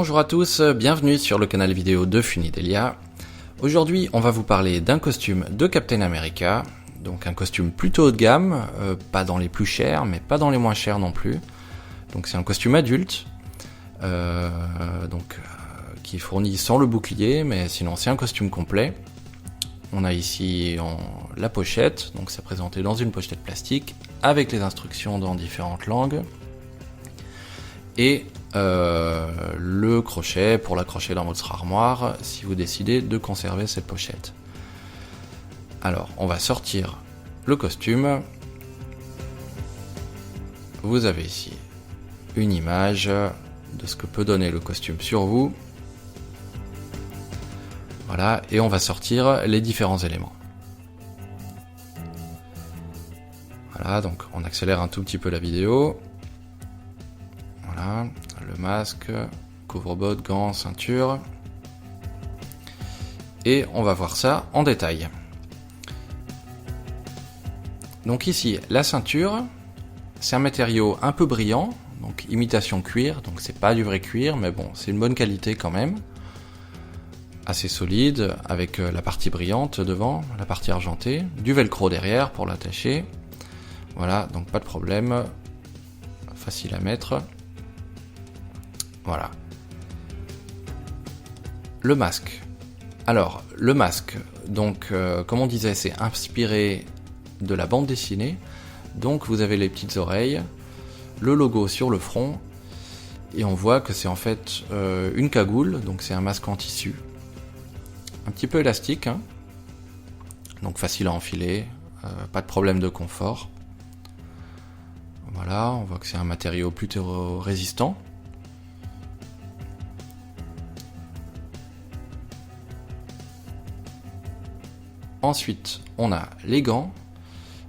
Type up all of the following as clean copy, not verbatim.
Bonjour à tous, bienvenue sur le canal vidéo de Funidelia. Aujourd'hui, on va vous parler d'un costume de Captain America, donc un costume plutôt haut de gamme, pas dans les plus chers, mais pas dans les moins chers non plus. Donc c'est un costume adulte, qui est fourni sans le bouclier, mais sinon c'est un costume complet. On a ici la pochette, donc c'est présenté dans une pochette plastique, avec les instructions dans différentes langues. Et le crochet pour l'accrocher dans votre armoire si vous décidez de conserver cette pochette. Alors on va sortir le costume. Vous avez ici une image de ce que peut donner le costume sur vous. Voilà, et on va sortir les différents éléments. Voilà, donc on accélère un tout petit peu la vidéo. Voilà, le masque, couvre-bottes, gants, ceinture. Et on va voir ça en détail. Donc ici, la ceinture, c'est un matériau un peu brillant, donc imitation cuir, donc c'est pas du vrai cuir, mais bon, c'est une bonne qualité quand même. Assez solide, avec la partie brillante devant, la partie argentée, du velcro derrière pour l'attacher. Voilà, donc pas de problème, facile à mettre. Voilà. Le masque. Alors, le masque, donc comme on disait, c'est inspiré de la bande dessinée. Donc vous avez les petites oreilles, le logo sur le front, et on voit que c'est en fait une cagoule, donc c'est un masque en tissu. Un petit peu élastique, hein, donc facile à enfiler, pas de problème de confort. Voilà, on voit que c'est un matériau plutôt résistant. Ensuite, on a les gants.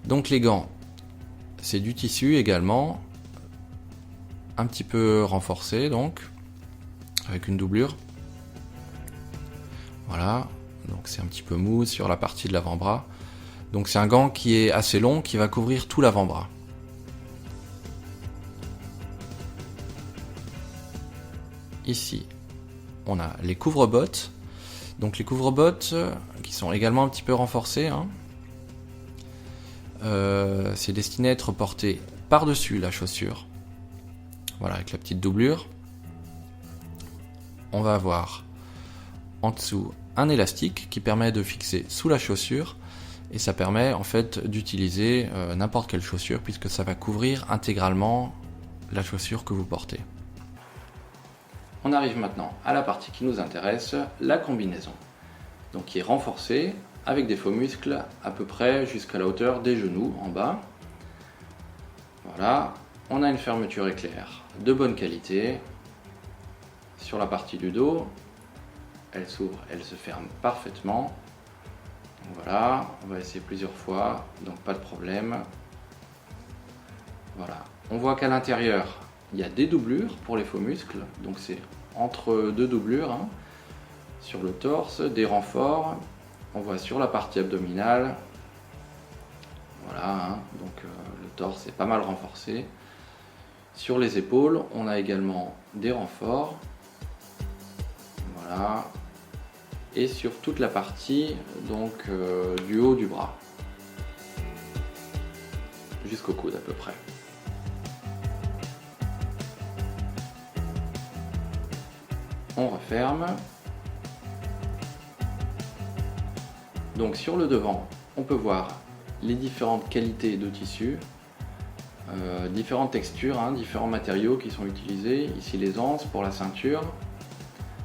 Donc les gants, c'est du tissu également, un petit peu renforcé donc, avec une doublure. Voilà, donc c'est un petit peu mou sur la partie de l'avant-bras. Donc c'est un gant qui est assez long, qui va couvrir tout l'avant-bras. Ici, on a les couvre-bottes. Donc les couvre-bottes qui sont également un petit peu renforcés, hein. C'est destiné à être porté par-dessus la chaussure. Voilà, avec la petite doublure. On va avoir en dessous un élastique qui permet de fixer sous la chaussure, et ça permet en fait d'utiliser n'importe quelle chaussure puisque ça va couvrir intégralement la chaussure que vous portez. On arrive maintenant à la partie qui nous intéresse, la combinaison. Donc qui est renforcée avec des faux muscles à peu près jusqu'à la hauteur des genoux en bas. Voilà, on a une fermeture éclair de bonne qualité. Sur la partie du dos, elle s'ouvre, elle se ferme parfaitement. Voilà, on va essayer plusieurs fois, donc pas de problème. Voilà, on voit qu'à l'intérieur, il y a des doublures pour les faux muscles, donc c'est entre deux doublures, hein. Sur le torse, des renforts, on voit sur la partie abdominale, voilà, hein, donc le torse est pas mal renforcé. Sur les épaules, on a également des renforts, voilà, et sur toute la partie donc du haut du bras, jusqu'au coude à peu près. On referme. Donc sur le devant, on peut voir les différentes qualités de tissu, différentes textures, hein, différents matériaux qui sont utilisés. Ici les anses pour la ceinture.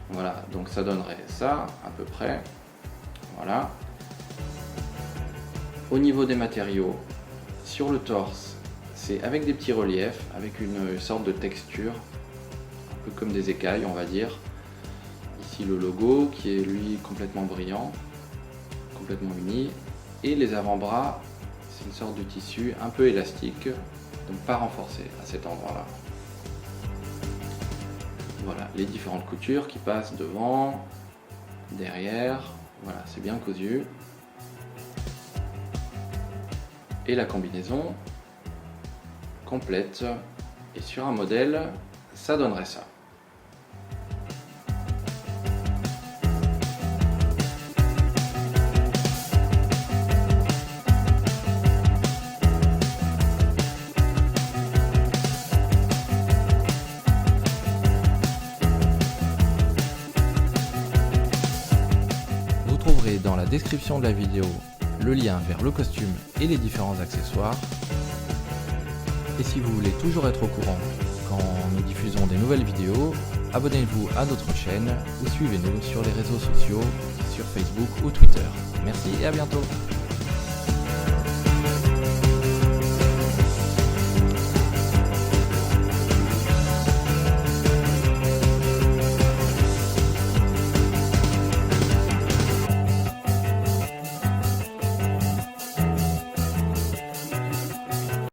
Voilà, donc ça donnerait ça à peu près. Voilà. Au niveau des matériaux, sur le torse, c'est avec des petits reliefs, avec une sorte de texture, un peu comme des écailles on va dire. Ici le logo qui est lui complètement brillant, complètement uni, et les avant-bras, c'est une sorte de tissu un peu élastique, donc pas renforcé à cet endroit-là. Voilà, les différentes coutures qui passent devant, derrière, voilà, c'est bien cousu. Et la combinaison complète, et sur un modèle, ça donnerait ça. trouverez dans la description de la vidéo le lien vers le costume et les différents accessoires. Et si vous voulez toujours être au courant quand nous diffusons des nouvelles vidéos, abonnez-vous à notre chaîne ou suivez-nous sur les réseaux sociaux, sur Facebook ou Twitter. Merci et à bientôt.